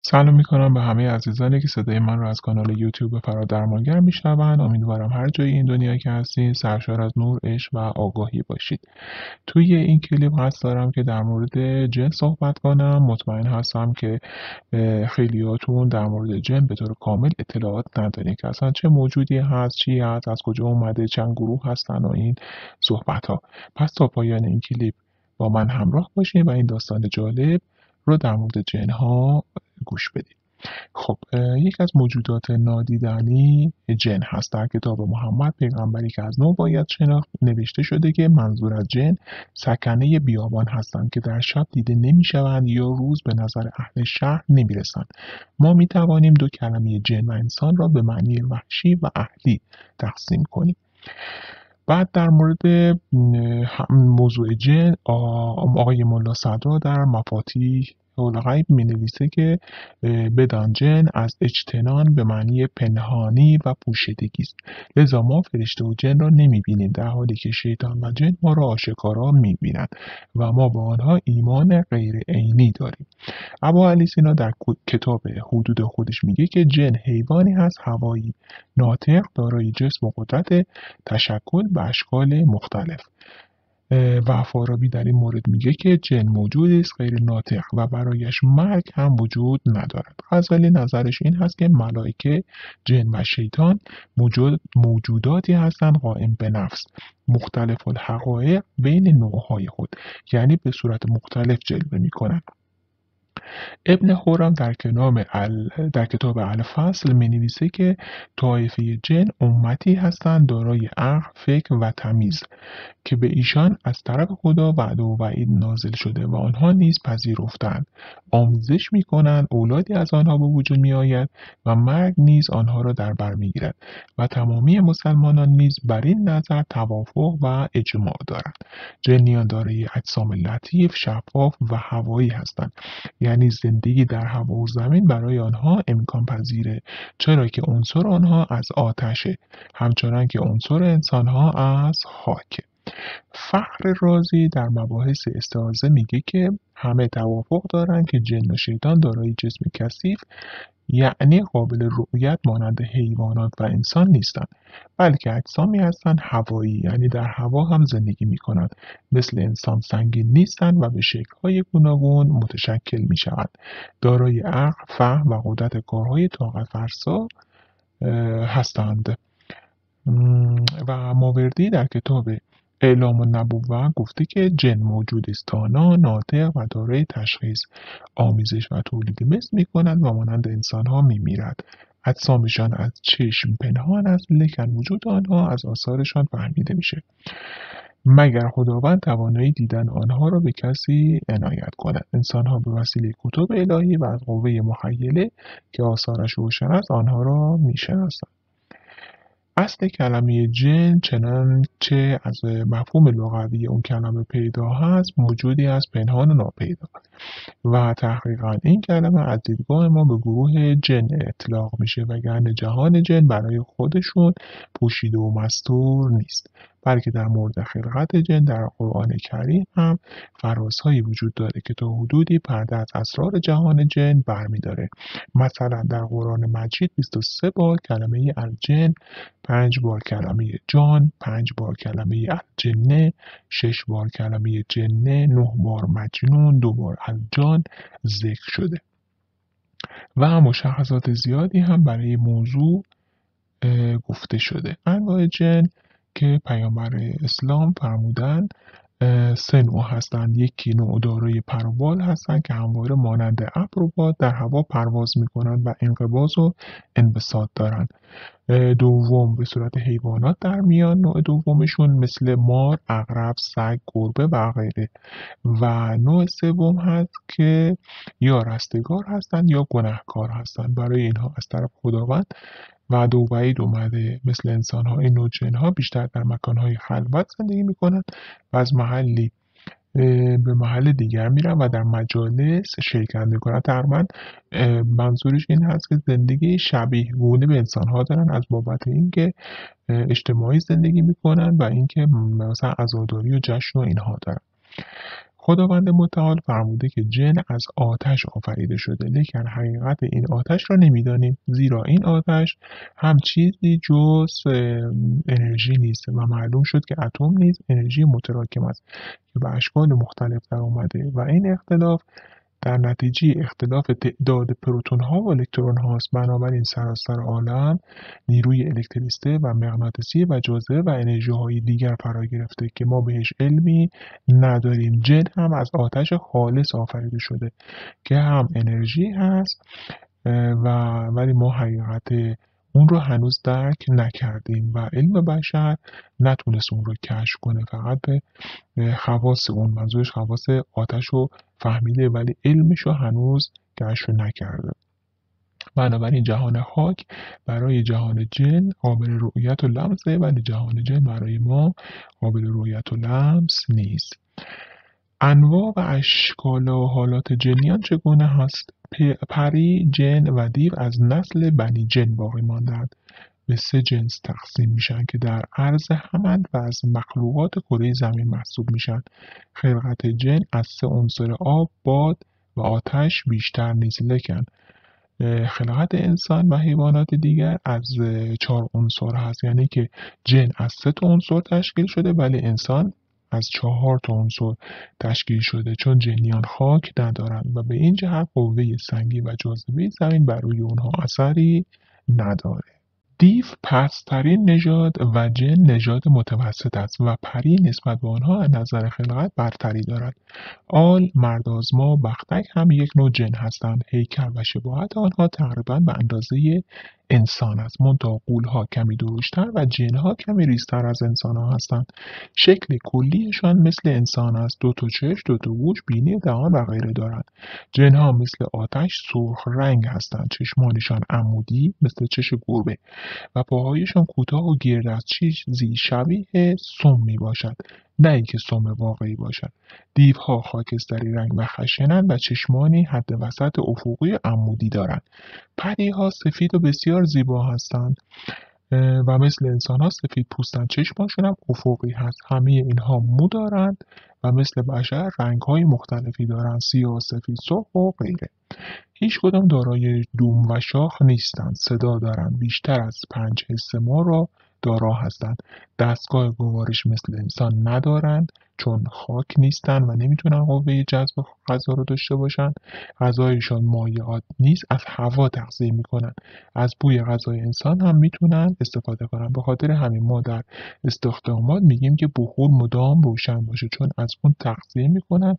سلام میکنم به همه عزیزانی که صدای من را از کانال یوتیوب فرادرمانگر میشنوند. امیدوارم هر جای این دنیا که هستین سرشار از نور، عشق و آگاهی باشید. توی این کلیپ قصد دارم که در مورد جن صحبت کنم. مطمئن هستم که خیلیاتون در مورد جن به طور کامل اطلاعات ندارین که اصلا چه موجودی هست، چی هست، از کجا اومده، چند گروه هستن و این صحبت ها. پس تا پایان این کلیپ با من همراه باشین و این داستان جالب رو در مورد جن ها گوش بدید. خب یک از موجودات نادیدنی جن هست. در کتاب محمد پیغمبری که از نو باید شناخت نوشته شده که منظور از جن سکنه بیابان هستند که در شب دیده نمیشوند یا روز به نظر اهل شهر نمیرسند. ما می توانیم دو کلمه جن و انسان را به معنی وحشی و اهلی تقسیم کنیم. بعد در مورد موضوع جن آقای ملا صدرا در مفاتیح الغیب می نویسه که بدان جن از اجتنان به معنی پنهانی و پوشیدگی است. لذا ما فرشته و جن را نمی بینیم، در حالی که شیطان و جن ما را آشکارا می بینند و ما با آنها ایمان غیر عینی داریم. ابا علی سینا در کتاب حدود خودش میگه که جن حیوانی هست هوایی، ناطق، دارای جسم و قدرت تشکل به اشکال مختلف. و فارابی در این مورد میگه که جن موجودی است غیر ناطق و برایش مرگ هم وجود ندارد. غزالی نظرش این هست که ملائکه، جن و شیطان موجوداتی هستند قائم به نفس، مختلف الحقایق بین نوعهای خود، یعنی به صورت مختلف جلوه میکنند. ابن خرم در کتاب الفصل می نویسه که طایفه جن امتی هستند دارای عقل، فکر و تمیز که به ایشان از طرف خدا وعده و وعید نازل شده و آنها نیز پذیرفتند. آموزش می کنند، اولادی از آنها به وجود می آید و مرگ نیز آنها را در بر می گیرد و تمامی مسلمانان نیز بر این نظر توافق و اجماع دارند. جنیان دارای اجسام لطیف، شفاف و هوایی هستند، یعنی زندگی در هوا و زمین برای آنها امکان پذیره، چرا که عنصر آنها از آتشه، همچنان که عنصر انسانها از خاک. فخر رازی در مباحث استعاذه میگه که همه توافق دارند که جن و شیطان دارای جسم کثیف، یعنی قابل رؤیت مانند حیوانات و انسان نیستند، بلکه اجسامی هستند هوایی، یعنی در هوا هم زندگی میکنند، مثل انسان سنگین نیستند و به شکل‌های گوناگون متشکل میشوند، دارای عقل، فهم و قدرت کارهای طاقت فرسا هستند. و ماوردی در کتاب اعلام النبوة گفته که جن موجود است دانا، ناطق و دارای تشخیص، آمیزش و تولید مثل می‌کنند و مانند انسان‌ها می‌میرد. اجسامشان از چشم پنهان است، لیکن وجود آنها از آثارشان فهمیده میشه، مگر خداوند توانایی دیدن آنها را به کسی عنایت کند. انسان‌ها به وسیله کتب الهی و از قوه مخیله که آثارش روشن است آنها را می‌شناسند. اصل کلمه جن چنانچه از مفهوم لغوی اون کلمه پیدا هست، موجودی از پنهان و ناپیدا و تحقیقا این کلمه از دیدگاه ما به گروه جن اطلاق میشه، وگرنه جهان جن برای خودشون پوشیده و مستور نیست، بلکه در مورد خلقت جن در قرآن کریم هم فرازهایی وجود داره که تا حدودی پرده از اسرار جهان جن برمیداره. مثلا در قرآن مجید 23 بار کلمه الجن، 5 بار کلمه جان، 5 بار کلمه الجنه، 6 بار کلمه جنه، 9 بار مجنون، 2 بار الجان ذکر شده و مشخصات زیادی هم برای موضوع گفته شده. انواع جن که پیامبر اسلام فرمودن 3 نوع هستند. یکی نوع دارای پر و بال هستند که همواره مانند ابر و باد در هوا پرواز میکنند و انقباض و انبساط دارند. دوم به صورت حیوانات در میان، نوع دومشون مثل مار، عقرب، سگ، گربه و غیره. و نوع سوم هست که یا رستگار هستند یا گنهکار هستند. برای اینها از طرف خداوند وعده و وعید اومده. مثل انسان ها این نوع جن ها بیشتر در مکان های خلوت زندگی میکنند و از محلی به محل دیگر میرن و در مجالس شرکت میکنن. تقریبا منظورش این هست که زندگی شبیه گونه به انسان ها دارن، از بابت اینکه اجتماعی زندگی میکنن و اینکه مثلا عزاداری و جشن و اینها دارن. خداوند متعال فرموده که جن از آتش آفریده شده، لیکن حقیقت این آتش را نمیدانیم، زیرا این آتش هم چیزی جز انرژی نیست و معلوم شد که اتم نیز انرژی متراکم است که به اشکال مختلف در اومده و این اختلاف در نتیجه اختلاف تعداد پروتون ها و الکترون هاست. بنابراین سراسر عالم نیروی الکتریسته و مغناطیسی و جاذبه و انرژی های دیگر فرا گرفته که ما بهش علمی نداریم. جن هم از آتش خالص آفریده شده که هم انرژی هست ولی ما حقیقت اون رو هنوز درک نکردیم و علم بشر نتونست اون رو کشف کنه، فقط به خواص اون، منظورش خواص آتش رو فهمیده ولی علمش رو هنوز کشف نکرده. بنابراین جهان خاک برای جهان جن قابل رؤیت و لمسه ولی جهان جن برای ما قابل رؤیت و لمس نیست. انواع و اشکال و حالات جنیان چگونه هست؟ پری، جن و دیو از نسل بنی جن باقی ماندند. به 3 جنس تقسیم میشن که در عرض همند و از مخلوقات کره زمین محسوب میشن. خلقت جن از 3 عنصر آب، باد و آتش بیشتر نیست، لیکن خلقت انسان و حیوانات دیگر از 4 عنصر هست، یعنی که جن از 3 تا عنصر تشکیل شده ولی انسان از 4 تا عنصر تشکیل شده، چون جنیان خاک ندارند و به این جهت قوه سنگی و جاذبه زمین بر روی اونها اثری نداره. دیو پست‌ترین نژاد و جن نژاد متوسط است و پری نسبت به آنها از نظر خلقت برتری دارد. آل، مردآزما و بختک هم یک نوع جن هستند. هیکل و شباهت آنها تقریبا به اندازه انسان است، منتها غول‌ها کمی درشت‌تر و جن‌ها کمی ریزتر از انسان‌ها هستند. شکل کلیشان مثل انسان است، 2 تا چشم، 2 تا گوش، بینی، دهان و غیره دارند. جن‌ها مثل آتش سرخ رنگ هستند، چشمانشان عمودی مثل چش گربه و پاهایشان کوتاه و گرد از چیزی شبیه سم می باشد، نه اینکه سم واقعی باشد. دیوها خاکستری رنگ و خشنند و چشمانی حد وسط افقی عمودی دارند. پریها سفید و بسیار زیبا هستند و مثل انسان ها سفید پوستند، چشمانشون هم افقی هست. همه اینها مو دارند و مثل بشر رنگ های مختلفی دارند، سیاه، سفید، سرخ و غیره. هیچ کدام دارای دوم و شاخ نیستند، صدا دارند، بیشتر از 5 حس ما را دارا هستند. دستگاه گوارش مثل انسان ندارند چون خاک نیستند و نمیتونن قوه جذب غذا رو داشته باشند. غذایشان مایعات نیست، از هوا تغذیه میکنن. از بوی غذای انسان هم میتونن استفاده کنن. به خاطر همین ما در استخدامات میگیم که بخور مدام روشن باشه، چون از اون تغذیه میکنن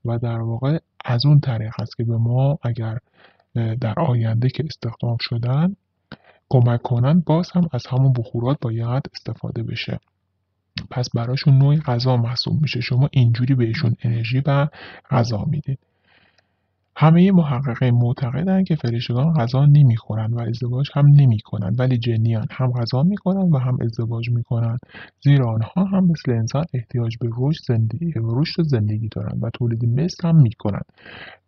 و در واقع از اون طریق هست که به ما اگر در آینده که استخدام شدن کمک کنن، باز هم از همون بخورات باید استفاده بشه. پس براشون نوع غذا محسوب میشه. شما اینجوری بهشون انرژی و غذا میدید. همه محققین معتقدند که فرشتگان غذا نمیخورند و ازدواج هم نمیکنند، ولی جنیان هم غذا میکنند و هم ازدواج میکنند، زیرا آنها هم مثل انسان احتیاج به رشد و زندگی دارند و تولید مثل هم میکنند،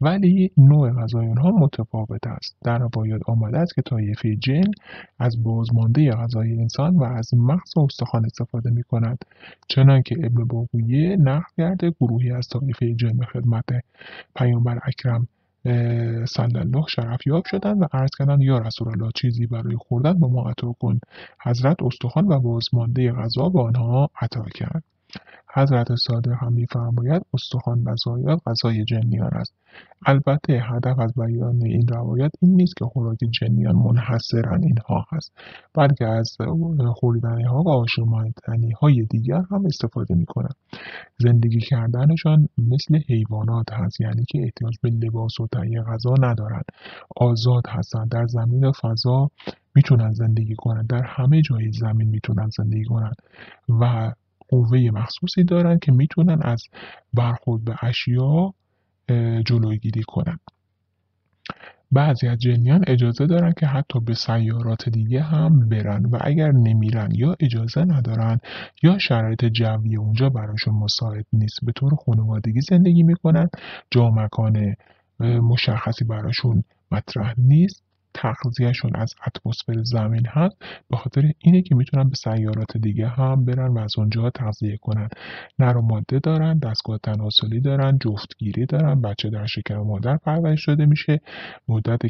ولی نوع غذای آنها متفاوت است. در روایات آمده است که طایفه جن از بازمانده غذای انسان و از مغز و استخوان استفاده میکنند، چنانکه ابن بابویه نقل کرده گروهی از طایفه جن به خدمت پیامبر اکرم صلی الله شرف یاب شدند و عرض کردند یا رسول الله، چیزی برای خوردن به ما عطا کن. حضرت استخوان و بازمانده غذا به آنها عطا کرد. حضرت صادق هم می‌فرماید استخوان و زایات غذای جنیان است. البته هدف از بیان این روایت این نیست که خوراک جنیان منحصراً اینها هست، بلکه از خوردنی‌ها و آشامدنی‌های دیگر هم استفاده می‌کنند. زندگی کردنشان مثل حیوانات هست، یعنی که احتیاج به لباس و تهیه غذا ندارند. آزاد هستند، در زمین و فضا میتونن زندگی کنند، در همه جای زمین میتونن زندگی کنند و قوه مخصوصی دارند که میتونن از برخورد به اشیا جلوگیری کنند. بعضی از جنیان اجازه دارن که حتی به سیارات دیگه هم برن و اگر نمیرن یا اجازه ندارن یا شرایط جوی اونجا براشون مساعد نیست، به طور خانوادگی زندگی میکنن، جا مکان مشخصی براشون مطرح نیست، تغذیهشون از اتمسفر زمین هست، به خاطر اینه که میتونن به سیارات دیگه هم برن و از اونجا تغذیه کنن. نر و ماده دارن، دستگاه تناسلی دارن، جفتگیری دارن، بچه در شکم مادر پرورش داده میشه، مدت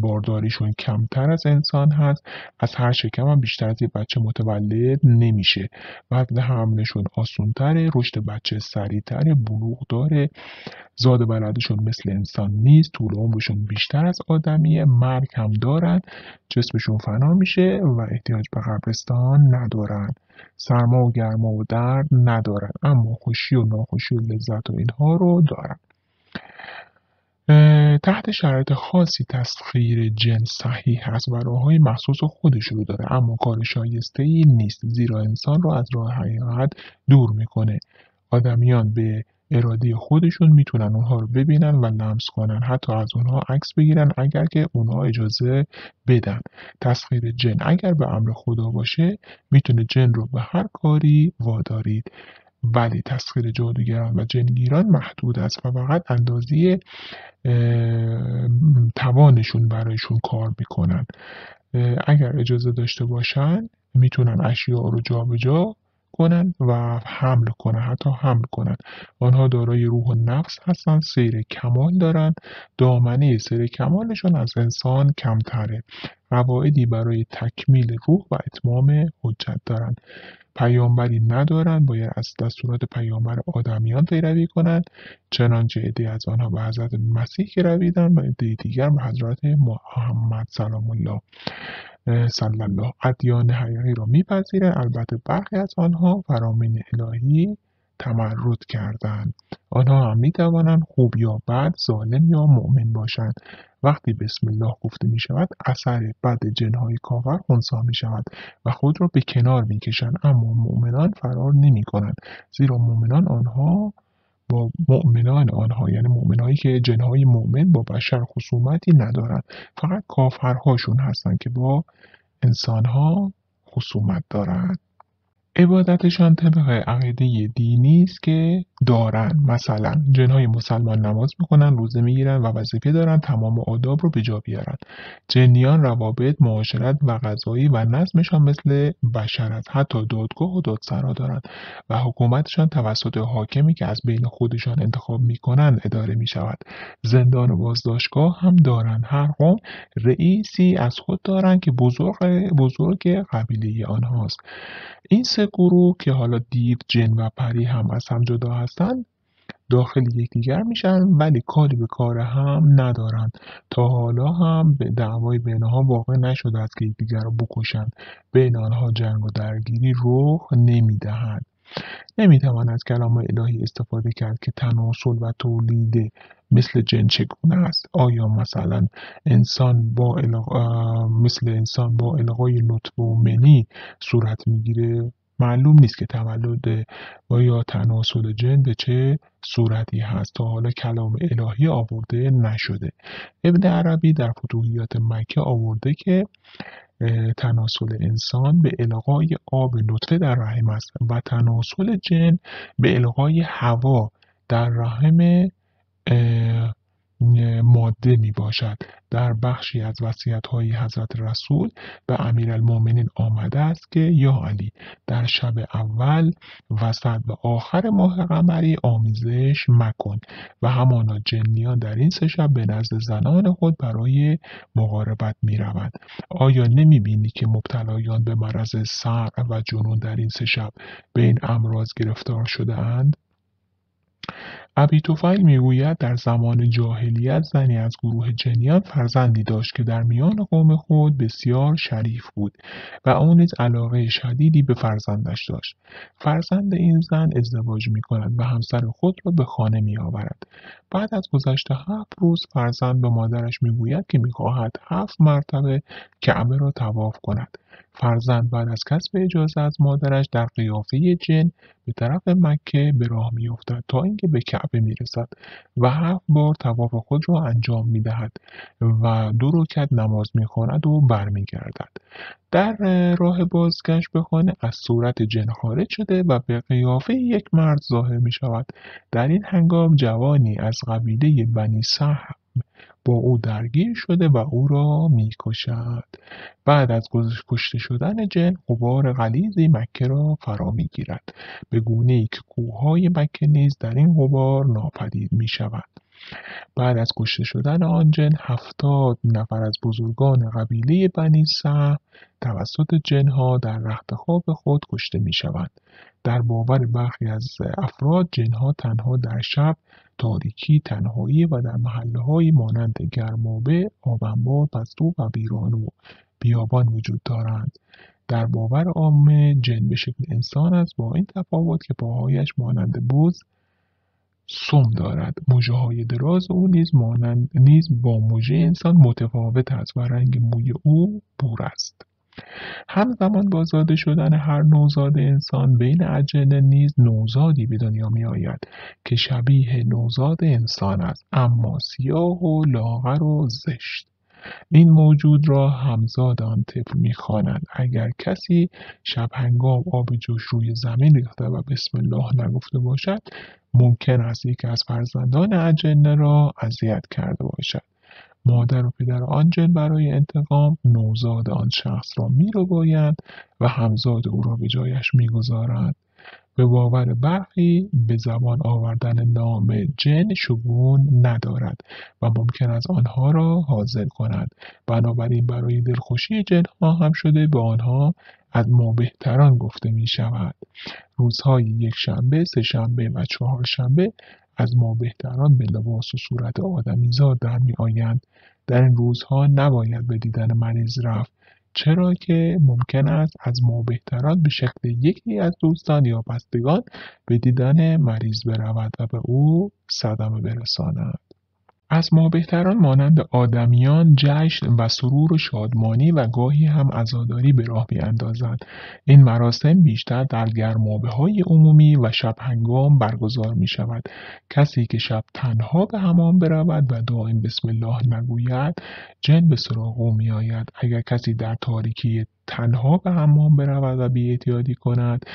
بارداریشون کمتر از انسان هست، از هر شکم هم بیشتر از یه بچه متولد نمیشه، وزن حملشون آسونتره، رشد بچه سریعتره، بلوغ داره، زاد بلدشون مثل انسان نیست، طول عمرشون بیشتر از آدمیه، مرگ هم دارن، جسمشون فنا میشه و احتیاج به قبرستان ندارن، سرما و گرما و درد ندارن، اما خوشی و ناخوشی و لذت و اینها رو دارن. تحت شرایط خاصی تسخیر جن صحیح هست و راههای مخصوص خودش رو داره، اما کار شایسته‌ای نیست، زیرا انسان رو از راه حقیقت دور میکنه. آدمیان به اراده خودشون میتونن اونها رو ببینن و لمس کنن، حتی از اونها عکس بگیرن اگر که اونها اجازه بدن. تسخیر جن اگر به امر خدا باشه میتونه جن رو به هر کاری وادارید، ولی تسخیر جادوگران و جنگیران محدود است و فقط اندازه توانشون برایشون کار میکنن. اگر اجازه داشته باشن میتونن اشیاء رو جابجا کنن و حمل کنن، حتی حمل کنن. آنها دارای روح و نفس هستن، سیر کمال دارن، دامنه سیر کمالشون از انسان کمتره، قواعدی برای تکمیل روح و اتمام حجت دارن. پیامبری ندارند، باید از دستورات پیامبر آدمیان پیروی کنند، چنانچه عده‌ای از آنها به حضرت مسیح گرویدند و عده‌ای دیگر به حضرت محمد سلام الله صلی الله. ادیان حقیقی را میپذیرند، البته برخی از آنها فرامین الهی تمرد کردند. آنها هم میتوانند خوب یا بد، ظالم یا مؤمن باشند. وقتی بسم الله گفته می شود، اثر بد جنهای کافر خنثی می شود و خود را به کنار می کشند، اما مؤمنان فرار نمی کنند، زیرا مؤمنان آنها با مؤمنان آنها، یعنی مؤمنایی که جنهای مؤمن با بشر خصومتی ندارند، فقط کافرهاشون هستند که با انسانها خصومت دارند. عبادتشان طبق عقیده دینی است که دارند. مثلا جنهای مسلمان نماز میکنن، روزه میگیرن و وظیفه دارن تمام آداب رو به جا بیارن. جنیان روابط، معاشرت و قضایی و نظمشان مثل بشر است، حتی دادگاه و دادسرا دارند و حکومتشان توسط حاکمی که از بین خودشان انتخاب میکنن اداره میشود. زندان و بازداشتگاه هم دارند. هر قوم رئیسی از خود دارند که بزرگ قبیله آنهاست. این سه گروه که حالا دیو، جن و پری هم از هم جدا هستند، داخل یکدیگر میشن ولی کاری به کار هم ندارند. تا حالا هم به دعوای بین آنها واقع نشده است که یکدیگر را بکشند. بین آنها جنگ و درگیری رخ نمیدهد. نمیتوان از کلام الهی استفاده کرد که تناسل و تولید مثل جن چگونه است. آیا مثلا مثل انسان با الغای نطفه و منی صورت میگیره؟ معلوم نیست که تولد و یا تناسل جن به چه صورتی هست، تا حالا کلام الهی آورده نشده. ابن عربی در فتوحیات مکه آورده که تناسل انسان به الغای آب نطفه در رحم است و تناسل جن به الغای هوا در رحم ماده می باشد. در بخشی از وصیت‌های حضرت رسول به امیرالمؤمنین آمده است که یا علی، در شب اول، وسط و آخر ماه قمری آمیزش مکن و همانا جنیان در این سه شب به نزد زنان خود برای مقاربت می روند. آیا نمی بینی که مبتلایان به مرض صرع و جنون در این سه شب به این امراض گرفتار شده اند؟ ابی طفیل میگوید در زمان جاهلیت زنی از گروه جنیان فرزندی داشت که در میان قوم خود بسیار شریف بود و او نیز علاقه شدیدی به فرزندش داشت. فرزند این زن ازدواج میکند و همسر خود را به خانه میآورد. بعد از گذشت 7 روز فرزند به مادرش میگوید که میخواهد 7 مرتبه کعبه را طواف کند. فرزند بعد از کسب اجازه از مادرش در قیافه جن به طرف مکه به راه میافتد تا اینکه به کعبه میرسد و 7 بار طواف خود را انجام میدهد و 2 رکعت نماز میخواند و برمیگردد. در راه بازگشت به خانه از صورت جن خارج شده و به قیافه یک مرد ظاهر می شود. در این هنگام جوانی از قبیله بنی با او درگیر شده و او را می‌کشد. بعد از کشته شدن جن، غبار غلیظی مکه را فرا می‌گیرد، به گونه‌ای که کوههای مکه نیز در این غبار ناپدید می‌شوند. بعد از کشته شدن آن جن، 70 نفر از بزرگان قبیله بنی سهم توسط جنها در رخت خواب خود کشته می‌شوند. در باور برخی از افراد، جنها تنها در شب، تاریکی، تنهایی و در محله‌هایی مانند گرمابه، آب‌انبار، پستو و ویرانه و بیابان وجود دارند. در باور عامه، جن به شکل انسان است، با این تفاوت که پاهایش مانند بز سم دارد. مژه‌های دراز او نیز با مژه انسان متفاوت است و رنگ موی او بور است. همزمان با زاده شدن هر نوزاد انسان، بین اجنه نیز نوزادی به دنیا می‌آید که شبیه نوزاد انسان است، اما سیاه و لاغر و زشت. این موجود را همزاد آن طفل می‌خوانند. اگر کسی شب هنگام آب جوش روی زمین ریخته و بسم الله نگفته باشد، ممکن است یکی از فرزندان اجنه را اذیت کرده باشد. مادر و پدر آن جن برای انتقام، نوزاد آن شخص را می‌ربایند و همزاد او را به جایش می‌گذارند. به باور برخی، به زبان آوردن نام جن شگون ندارد و ممکن است آنها را حاضر کند. بنابراین برای دلخوشی جنها هم شده به آنها از ما بهتران گفته می شود. روزهای یکشنبه، سه‌شنبه و چهارشنبه از ما بهتران به لباس و صورت آدمیزاد در می آیند. در این روزها نباید به دیدن مریض رفت، چرا که ممکن است از ما بهتران به شکل یکی از دوستان یا بستگان به دیدن مریض برود و به او صدمه برساند. از ما بهتران مانند آدمیان جشن و سرور و شادمانی و گاهی هم عزاداری به راه می‌اندازند. این مراسم بیشتر در گرمابه‌های عمومی و شب هنگام برگزار می‌شود. کسی که شب تنها به حمام برود و دائم بسم الله نگوید، جن به سراغ او می‌آید. اگر کسی در تاریکی تنها به حمام برود و بی‌احتیاطی کند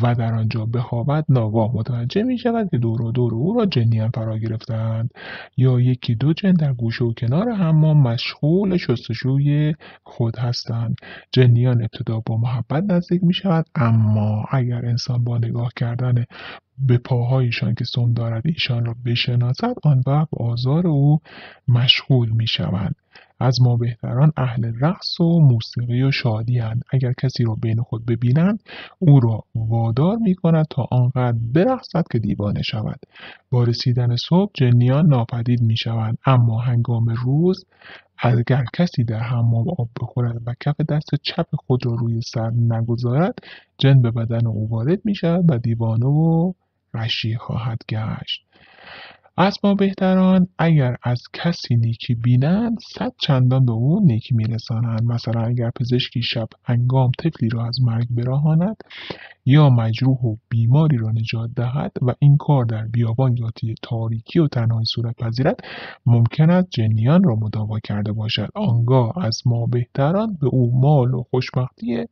و در آنجا بخوابد، ناگاه متوجه می‌شود که دور و دور او را جنیان فرا گرفته‌اند، یا یکی دو جن در گوشه و کنار حمام مشغول شستشوی خود هستند. جنیان ابتدا با محبت نزدیک می شود، اما اگر انسان با نگاه کردن به پاهایشان که سم دارد ایشان را بشناسد، آن وقت به آزار او مشغول می شوند. از ما بهتران اهل رقص و موسیقی و شادی اند. اگر کسی را بین خود ببینند، او را وادار می کند تا آنقدر برقصد که دیوانه شود. با رسیدن صبح جنیان ناپدید می شوند، اما هنگام روز اگر کسی در حمام آب بخورد و کف دست چپ خود را روی سر نگذارد، جن به بدن او وارد می شود و دیوانه و غشی خواهد گشت. از ما بهتران اگر از کسی نیکی بینند، 100 چندان به او نیکی میرسانند. مثلا اگر پزشکی شب هنگام طفلی را از مرگ برهاند یا مجروح و بیماری را نجات دهد و این کار در بیابان یا تاریکی و تنهایی صورت پذیرد، ممکن است جنیان را مداوا کرده باشد. آنگاه از ما بهتران به او مال و خوشبختی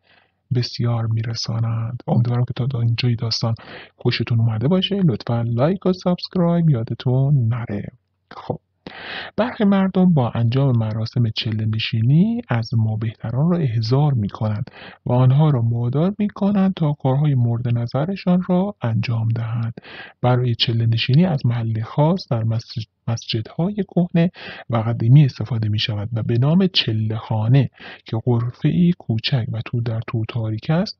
بسیار میرسانند. امیدوارم که تا اینجای داستان خوشتون اومده باشه. لطفا لایک و سابسکرایب یادتون نره. خب، برخی مردم با انجام مراسم چله نشینی از ما بهتران را احضار می کنند و آنها را وادار می کنند تا کارهای مورد نظرشان را انجام دهند. برای چله نشینی از محل خاص در مسجدهای کهنه و قدیمی استفاده می شود و به نام چله خانه که غرفه‌ای کوچک و در تاریک است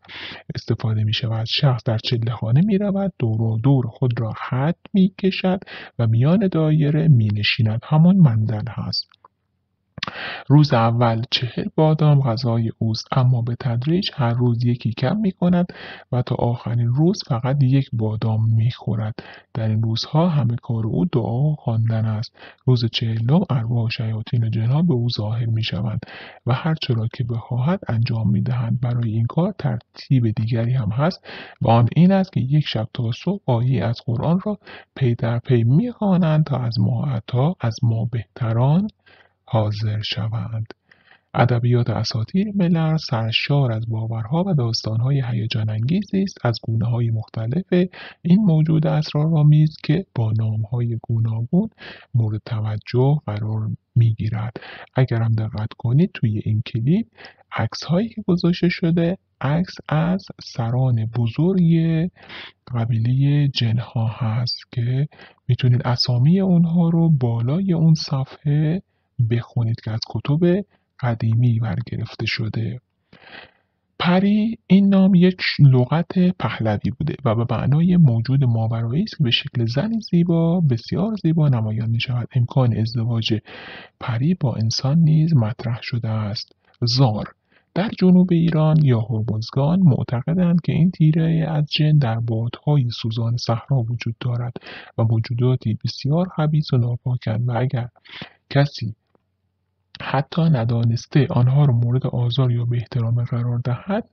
استفاده می شود. شخص در چله خانه می رود، دور و دور خود را خط می کشد و میان دایره می نشیند. همون مندل هست. روز اول 40 بادام غذای اوست، اما به تدریج هر روز یکی کم می کند و تا آخرین روز فقط 1 بادام می خورد. در این روزها همه کار او دعا و خواندن است. روز 40 ارواح و شیاطین و جنها به او ظاهر می شوند و هر چرا که بخواهد انجام می دهند. برای این کار ترتیب دیگری هم هست و آن این است که 1 شب تا صبح آیه از قرآن را پی در پی می خوانند تا از ما بهتران حاضر شوند. ادبیات اساطیر ملل سرشار از باورها و داستانهای هیجان‌انگیزی است از گونه‌های مختلف این موجود اسرارآمیز که با نام‌های گوناگون مورد توجه قرار می‌گیرد. اگر هم دقت کنید توی این کلیپ عکس‌هایی که گذاشته شده عکس از سران بزرگ قبیله جن‌ها هست که میتونید اسامی اونها رو بالای اون صفحه بخونید که از کتب قدیمی برگرفته شده. پری این نام یک لغت پهلوی بوده و به معنای موجود ماورایی است که به شکل زنی زیبا بسیار زیبا نمایان می شود. امکان ازدواج پری با انسان نیز مطرح شده است. زار در جنوب ایران یا هرمزگان معتقدند که این تیره از جن در بادهای سوزان صحرا وجود دارد و موجوداتی بسیار خبیث و ناپاکند و اگر کسی حتی ندانسته آنها را مورد آزار یا بی‌احترامی قرار دهد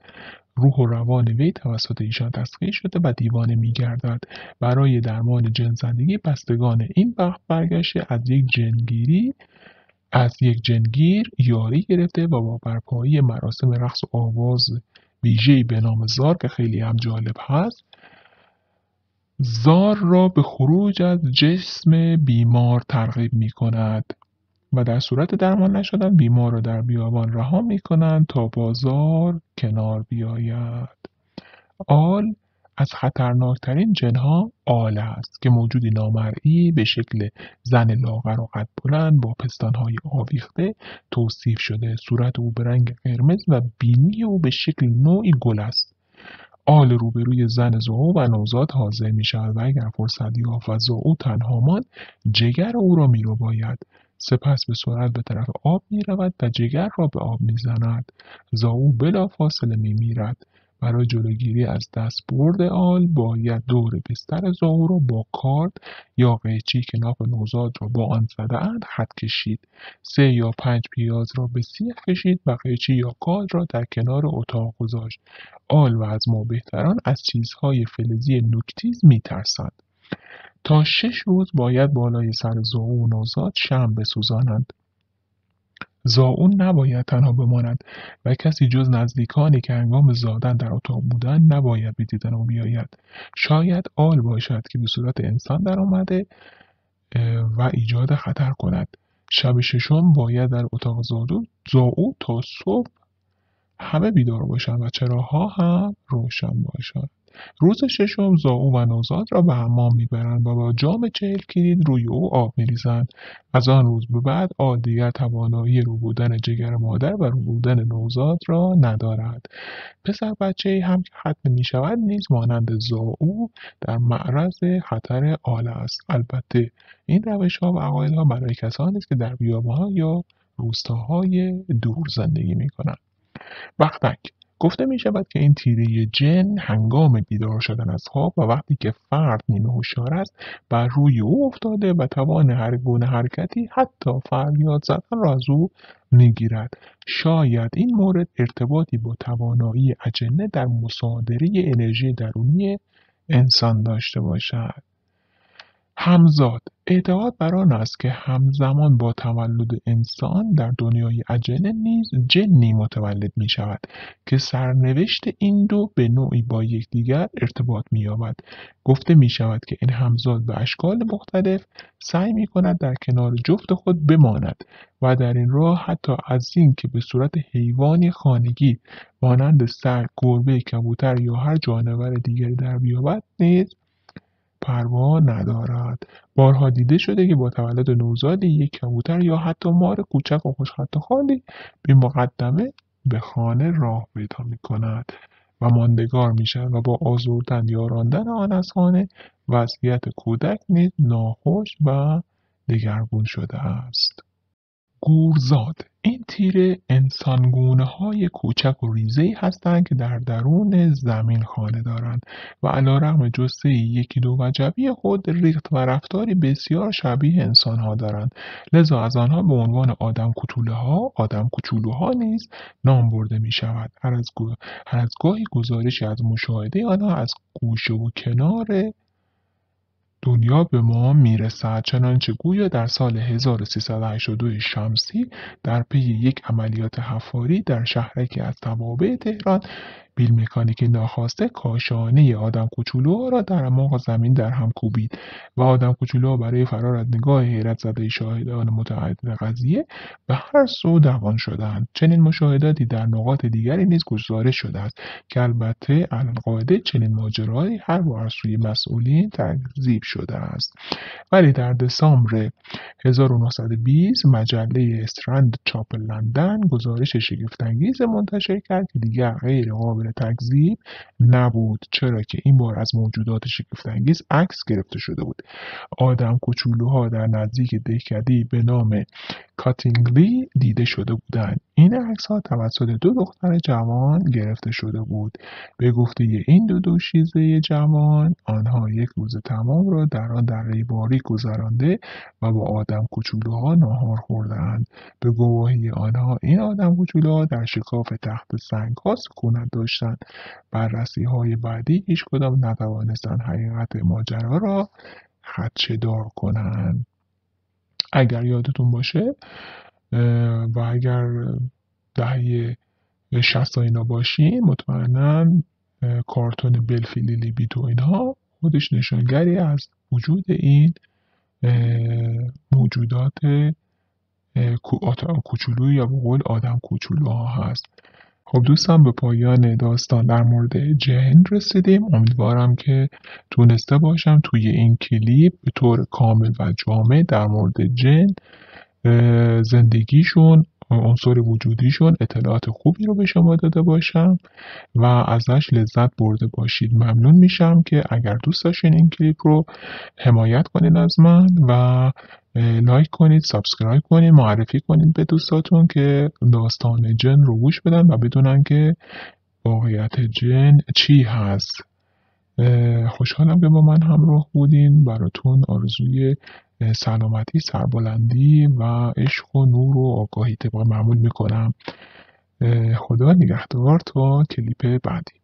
روح و روان وی توسط ایشان تسخیر شده و دیوانه می‌گردد. برای درمان جن زدگی بستگان این بخت برگشته از یک جنگیر یاری گرفته و با برپایی مراسم رقص و آواز ویژه‌ای به نام زار که خیلی هم جالب هست زار را به خروج از جسم بیمار ترغیب می‌کند و در صورت درمان نشدن بیمار را در بیابان رها می‌کنند تا بازار کنار بیاید. آل از خطرناکترین جنها آل است که موجودی نامرئی به شکل زن لاغر و قد بلند با پستانهای آویخته توصیف شده. صورت او به رنگ قرمز و بینی او به شکل نوعی گل است. آل روبروی زن زائو و نوزاد حاضر می شود و اگر فرصت یافت و زائو تنها ماند جگر او را می رباید. سپس به سرعت به طرف آب می رود و جگر را به آب می زند. زائو بلافاصله می میرد. برای جلوگیری از دستبرد آل باید دور بستر زائو را با کارد یا قیچی که ناف نوزاد را با آن زده‌اند خط کشید. 3 یا 5 پیاز را به سیخ کشید و قیچی یا کارد را در کنار اتاق گذاشت. آل و از ما بهتران از چیزهای فلزی نوک‌تیز می‌ترسند. تا 6 روز باید بالای سر زائو و نوزاد شمع بسوزانند. زائو نباید تنها بماند و کسی جز نزدیکانی که هنگام زادن در اتاق بودند نباید به دیدن او بیاید. شاید آل باشد که به صورت انسان درآمده و ایجاد خطر کند. شب ششم باید در اتاق زائو تا صبح همه بیدار باشند و چراغ‌ها هم روشن باشد. روز ششم زائو و نوزاد را به حمام میبرند و با جام 40 کلید روی او آب میریزند. از آن روز به بعد آل دیگر توانایی ربودن جگر مادر و ربودن نوزاد را ندارد. پسر بچه‌ای هم که ختنه میشود نیز مانند زائو در معرض خطر آل است. البته این روش‌ها و عقایدها برای کسانی است که در بیابان‌ها یا روستاهای دور زندگی میکنند. بختک گفته می شود که این تیره جن هنگام بیدار شدن از خواب و وقتی که فرد نیمه هوشیار است بر روی او افتاده و توان هر گونه حرکتی حتی فریاد زدن را از او میگیرد. شاید این مورد ارتباطی با توانایی اجنه در مصادره انرژی درونی انسان داشته باشد. همزاد اعتقاد بر آن است که همزمان با تولد انسان در دنیای اجنه نیز جنی متولد می شود که سرنوشت این دو به نوعی با یکدیگر ارتباط می یابد. گفته می شود که این همزاد به اشکال مختلف سعی می کند در کنار جفت خود بماند و در این راه حتی از این که به صورت حیوانی خانگی مانند سگ، گربه، کبوتر یا هر جانور دیگری در بیابد نیز پروا ندارد. بارها دیده شده که با تولد نوزادی یک کبوتر یا حتی مار کوچک و خوش‌خط و خالی بی مقدمه به خانه راه پیدا می‌کند و ماندگار می‌شود و با آزردن یا راندن آن از خانه وضعیت کودک نیز ناخوش و دگرگون شده است. گورزاد این تیره انسانگونه‌های کوچک و ریزه‌ای هستند که در درون زمین خانه دارند و علیرغم جثه یکی دو وجبی خود ریخت و رفتاری بسیار شبیه انسان‌ها دارند. لذا از آنها به عنوان آدم کوچولوها نیز نام برده می‌شود. هر از گاهی گزارشی از مشاهده آنها از گوشه و کنار دنیا به ما میرسد. چنانچه گویا در سال 1382 شمسی در پی یک عملیات حفاری در شهرکی از توابع تهران، بیل مکانیکی ناخواسته کاشانه آدم کوچولوها را در اعماق زمین در هم کوبید و آدم کوچولوها برای فرار از نگاه حیرت زده شاهدان متعدد قضیه به هر سو دوان شدند. چنین مشاهداتی در نقاط دیگری نیز گزارش شده است که البته علالقاعده چنین ماجراهایی هر بار از سوی مسئولین تکذیب شده است. ولی در دسامبر 1920 مجله استرند چاپ لندن گزارش شگفت‌انگیز منتشر کرد که دیگر غیر قابل تکذیب نبود، چرا که این بار از موجودات شگفت‌انگیز عکس گرفته شده بود. آدم کوچولوها در نزدیک دهکده‌ای به نام کاتینگلی دیده شده بودند. این عکس‌ها توسط دو دختر جوان گرفته شده بود. به گفته این دو دوشیزه جوان، آنها یک روز تمام را در آن دره باریک گذرانده و با آدم کوچولوها ناهار خورده‌اند. به گواهی آنها این آدم کوچولوها در شکاف تخت سنگ‌ها سکونت داشتند. بررسی‌های بعدی هیچکدام نتوانستند حقیقت ماجرا را خدشه‌دار کنند. اگر یادتون باشه و اگر دهه 60 اینا باشین، مطمئنا کارتون بلفی لیلیبیت و اینها خودش نشانگری از وجود این موجودات کوچولو یا به قول آدم کوچولوها هست. خب دوستان، به پایان داستان در مورد جن رسیدیم. امیدوارم که تونسته باشم توی این کلیپ به طور کامل و جامع در مورد جن، زندگیشون، عنصر وجودیشون اطلاعات خوبی رو به شما داده باشم و ازش لذت برده باشید. ممنون میشم که اگر دوست داشتین این کلیپ رو حمایت کنید از من و لایک کنید، سابسکرایب کنید، معرفی کنید به دوستاتون که داستان جن رو گوش بدن و بدونن که واقعیت جن چی هست. خوشحالم که با من همراه بودین. براتون آرزوی سلامتی، سربلندی و عشق و نور و آگاهی طبق معمول میکنم. خدا نگهدار تا کلیپ بعدی.